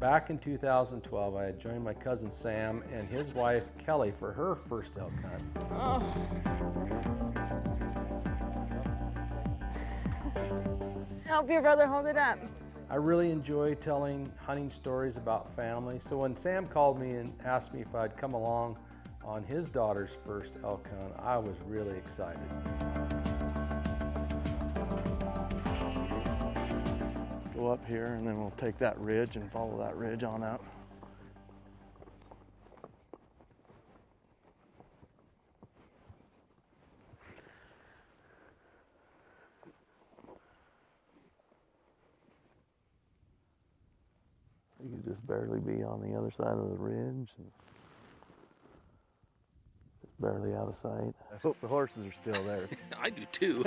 Back in 2012, I had joined my cousin Sam and his wife Kelly for her first elk hunt. Oh. Help your brother hold it up. I really enjoy telling hunting stories about family, so when Sam called me and asked me if I'd come along on his daughter's first elk hunt, I was really excited. Go up here and then we'll take that ridge and follow that ridge on out. You could just barely be on the other side of the ridge and just barely out of sight. I hope the horses are still there. I do too.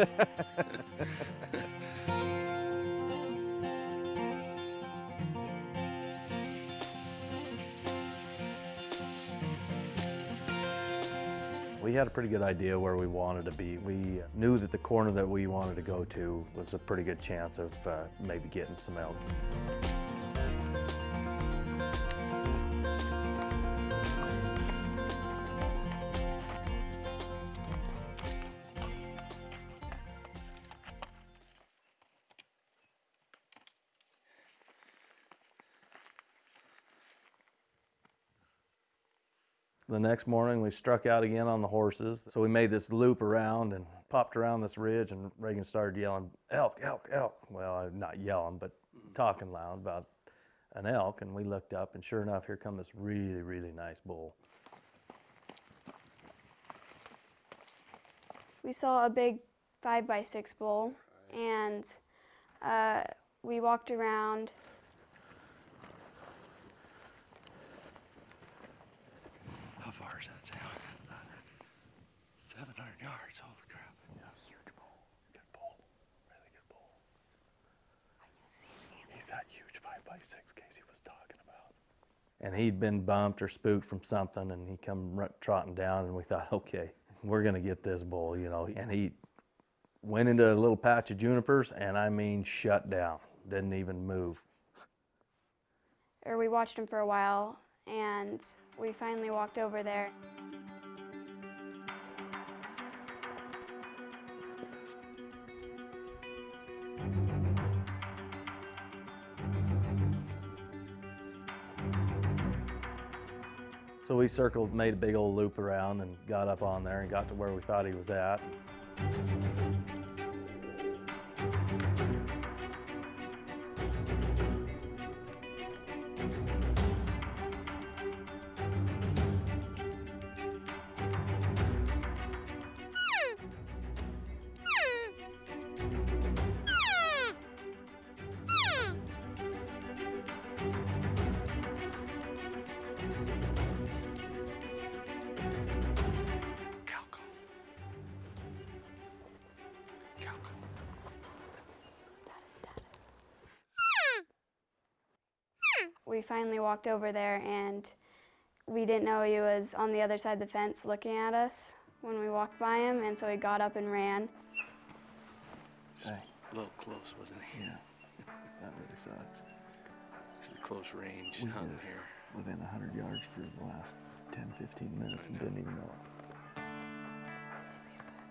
We had a pretty good idea where we wanted to be. We knew that the corner that we wanted to go to was a pretty good chance of maybe getting some elk. The next morning we struck out again on the horses. So we made this loop around and popped around this ridge, and Reagan started yelling, elk, elk, elk. Well, not yelling, but talking loud about an elk. And we looked up, and sure enough, here come this really, really nice bull. We saw a big 5x6 bull, and we walked around. How far is that sound? 700 yards, holy crap. Yeah, huge bull. Good bull, really good bull. I can see him. He's that huge 5x6 Casey was talking about. And he'd been bumped or spooked from something, and he come trotting down, and we thought, okay, we're gonna get this bull, you know. And he went into a little patch of junipers, and I mean shut down, didn't even move. Or we watched him for a while, and we finally walked over there. So we circled, made a big old loop around, and got up on there and got to where we thought he was at. We finally walked over there, and we didn't know he was on the other side of the fence looking at us when we walked by him, and so he got up and ran. Hey. A little close, wasn't he? Yeah, that really sucks. Actually, close range We hunting were here. within 100 yards for the last 10, 15 minutes and didn't even know it.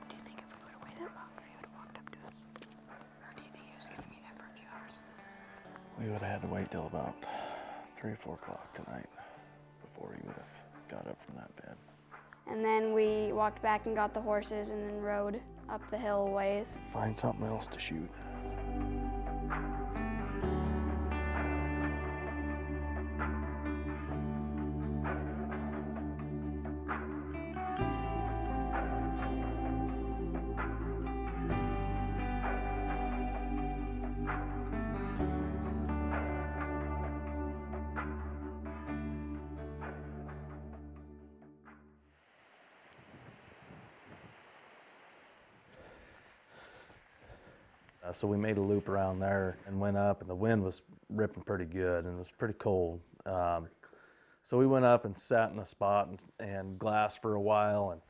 Do you think if we would have waited longer, he would have walked up to us? Or do you think he was going to be there for a few hours? We would have had to wait till about 3 or 4 o'clock tonight before he would have got up from that bed. And then we walked back and got the horses and then rode up the hill ways. Find something else to shoot. So we made a loop around there and went up, and the wind was ripping pretty good and it was pretty cold. So we went up and sat in a spot and glassed for a while. And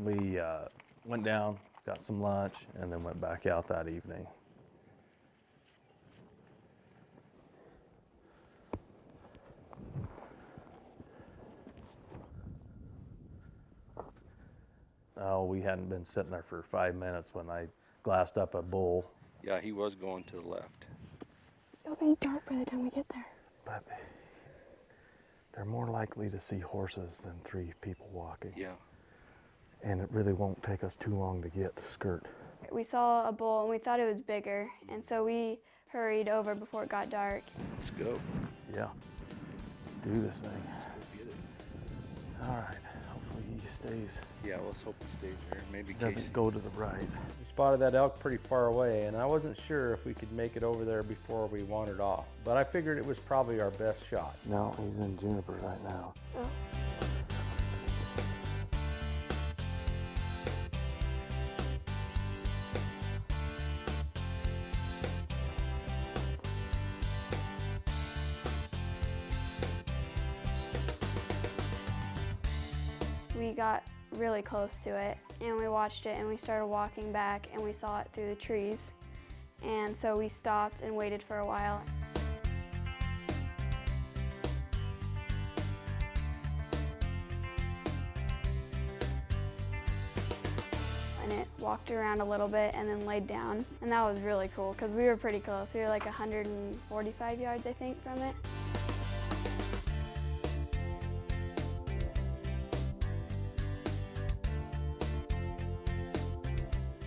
We went down, got some lunch, and then went back out that evening. Oh, we hadn't been sitting there for 5 minutes when I glassed up a bull. Yeah, he was going to the left. It'll be dark by the time we get there. But they're more likely to see horses than 3 people walking. Yeah. And it really won't take us too long to get to skirt. We saw a bull and we thought it was bigger, and so we hurried over before it got dark. Let's go. Yeah, let's do this thing. Let's go get it. All right, hopefully he stays. Yeah, let's hope he stays there. Maybe Doesn't Casey. go to the right. We spotted that elk pretty far away, and I wasn't sure if we could make it over there before we wandered off. But I figured it was probably our best shot. No, he's in juniper right now. Oh. We got really close to it, and we watched it, and we started walking back, and we saw it through the trees. And so we stopped and waited for a while. And it walked around a little bit and then laid down. And that was really cool because we were pretty close. We were like 145 yards, I think, from it.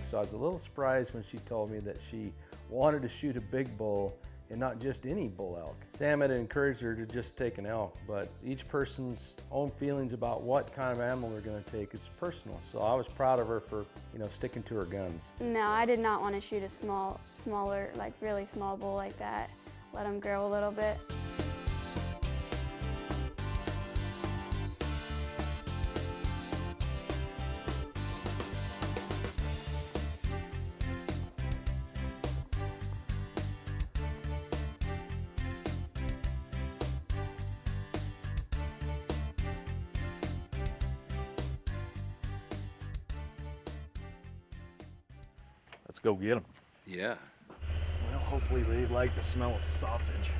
So I was a little surprised when she told me that she wanted to shoot a big bull and not just any bull elk. Sam had encouraged her to just take an elk, but each person's own feelings about what kind of animal they're going to take is personal. So I was proud of her for, sticking to her guns. No, I did not want to shoot a smaller, like really small bull like that. Let him grow a little bit. Let's go get him. Yeah. Well, hopefully they like the smell of sausage.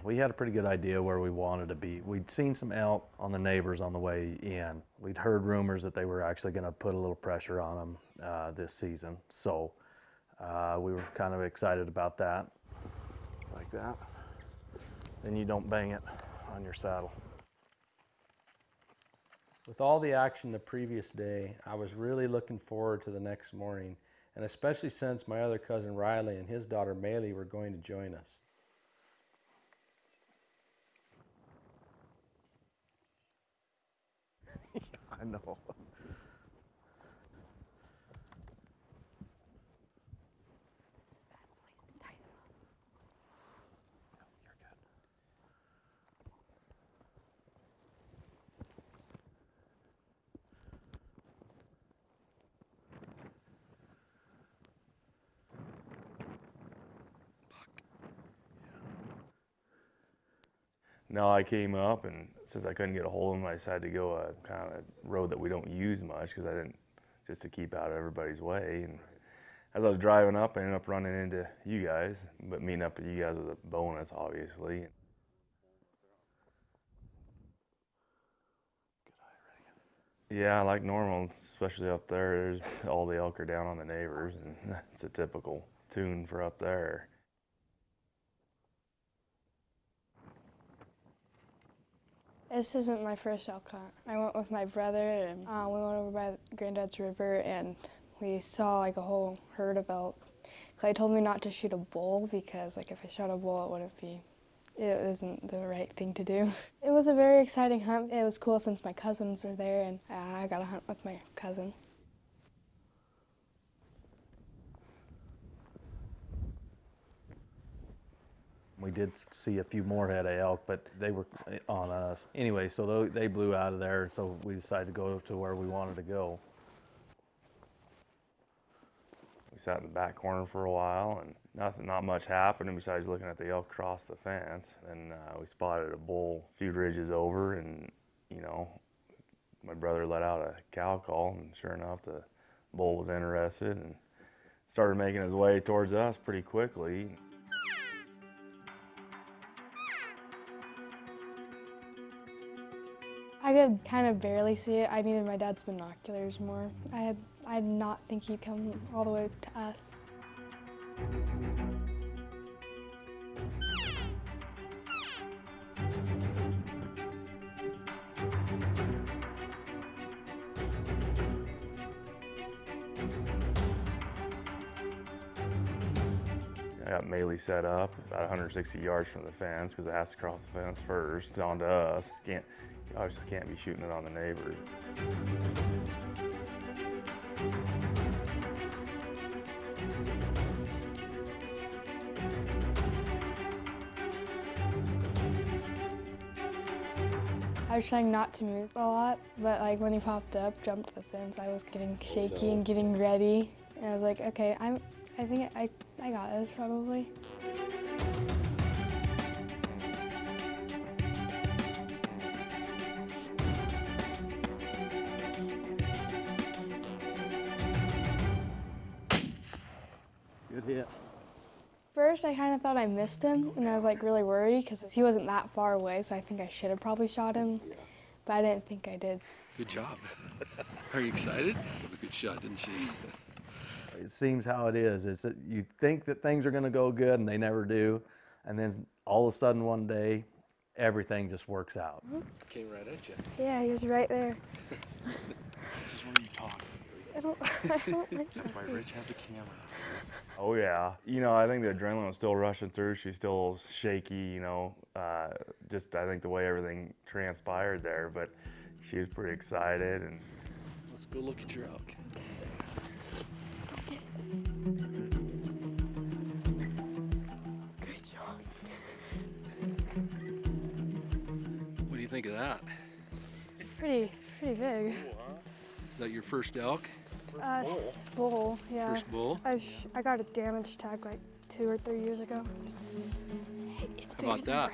We had a pretty good idea where we wanted to be. We'd seen some elk on the neighbors on the way in. We'd heard rumors that they were actually going to put a little pressure on them this season. So we were kind of excited about that. Like that. Then you don't bang it on your saddle. With all the action the previous day, I was really looking forward to the next morning, and especially since my other cousin Riley and his daughter Maylee were going to join us. I know. No, I came up, and since I couldn't get a hold of him, I decided to go a kind of road that we don't use much because I didn't, just to keep out of everybody's way. And as I was driving up, I ended up running into you guys, but meeting up with you guys was a bonus, obviously. Yeah, like normal, especially up there. There's all the elk are down on the neighbors, and that's a typical tune for up there. This isn't my first elk hunt. I went with my brother, and we went over by Granddad's River, and we saw like a whole herd of elk. Clay told me not to shoot a bull because, like, if I shot a bull, it isn't the right thing to do. It was a very exciting hunt. It was cool since my cousins were there, and I got to hunt with my cousin. We did see a few more head of elk, but they were on us. Anyway, so they blew out of there, so we decided to go to where we wanted to go. We sat in the back corner for a while, and not much happened besides looking at the elk across the fence. And we spotted a bull a few ridges over, and My brother let out a cow call, and sure enough, the bull was interested and started making his way towards us pretty quickly. I could kind of barely see it. I needed my dad's binoculars more. I did not think he'd come all the way to us. I got melee set up about 160 yards from the fence because it has to cross the fence first onto us. You obviously can't be shooting it on the neighbors. I was trying not to move a lot, but like when he popped up, jumped the fence, I was getting shaky and getting ready. And I was like, okay, I think I got this probably. Good hit. First, I kind of thought I missed him, and I was like really worried because he wasn't that far away, so I think I should have probably shot him, but I didn't think I did. Good job. Are you excited? That was a good shot, didn't she? It seems how it is. It's that you think that things are going to go good, and they never do, and then all of a sudden one day, everything just works out. Came right at you. Yeah, he was right there. This is where you talk. I don't like That's why Rich has a camera. Oh yeah, you know, I think the adrenaline was still rushing through. She's still shaky, you know, just I think the way everything transpired there, but she was pretty excited. And Let's go look at your elk. Good job. What do you think of that? Pretty big. Is that your first elk? Bull, yeah. First bull? I got a damage tag like 2 or 3 years ago. It's How about that?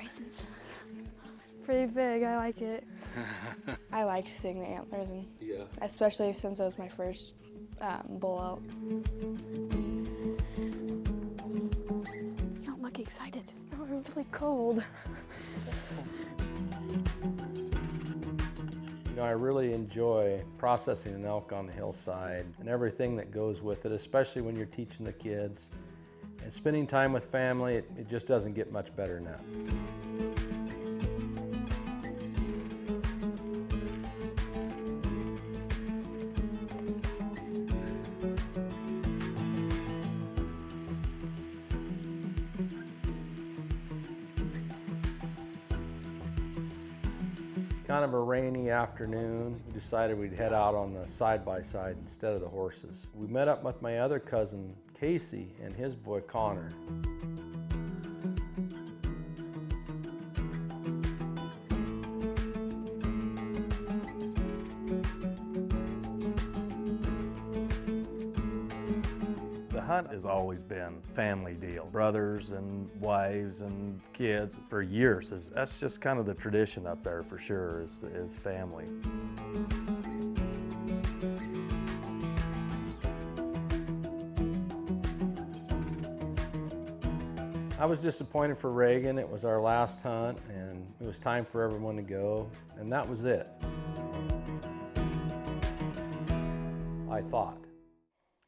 Pretty big, I like it. I liked seeing the antlers, and Yeah. especially since it was my first bull elk. You don't look excited. Oh, I'm really cold. You know, I really enjoy processing an elk on the hillside and everything that goes with it, especially when you're teaching the kids. And spending time with family, it just doesn't get much better than that. Kind of a rainy afternoon, we decided we'd head out on the side-by-side instead of the horses. We met up with my other cousin, Casey, and his boy, Connor. The hunt has always been a family deal. Brothers and wives and kids for years. That's just kind of the tradition up there for sure, is family. I was disappointed for Reagan. It was our last hunt, and it was time for everyone to go, and that was it. I thought.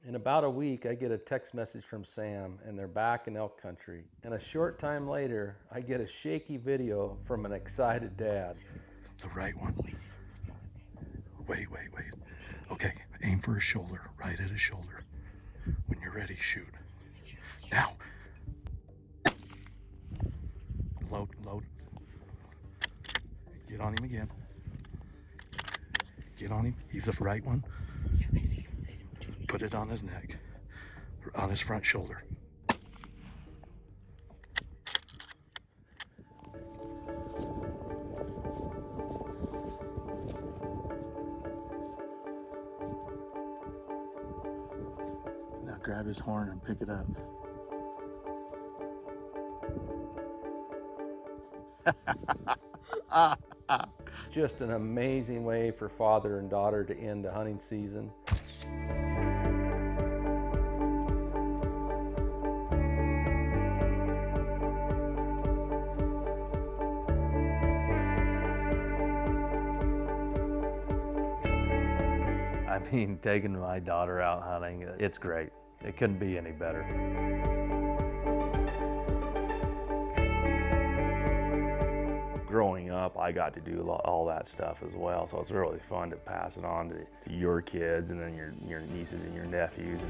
In about a week, I get a text message from Sam, and they're back in elk country. And a short time later, I get a shaky video from an excited dad. The right one. Wait. Okay, aim for his shoulder, right at his shoulder. When you're ready, shoot. Now. Load. Get on him again. Get on him. He's the right one. Put it on his neck, on his front shoulder. Now grab his horn and pick it up. Just an amazing way for father and daughter to end a hunting season. I mean, taking my daughter out hunting, it's great. It couldn't be any better. Growing up, I got to do all that stuff as well, so it's really fun to pass it on to your kids and then your nieces and your nephews.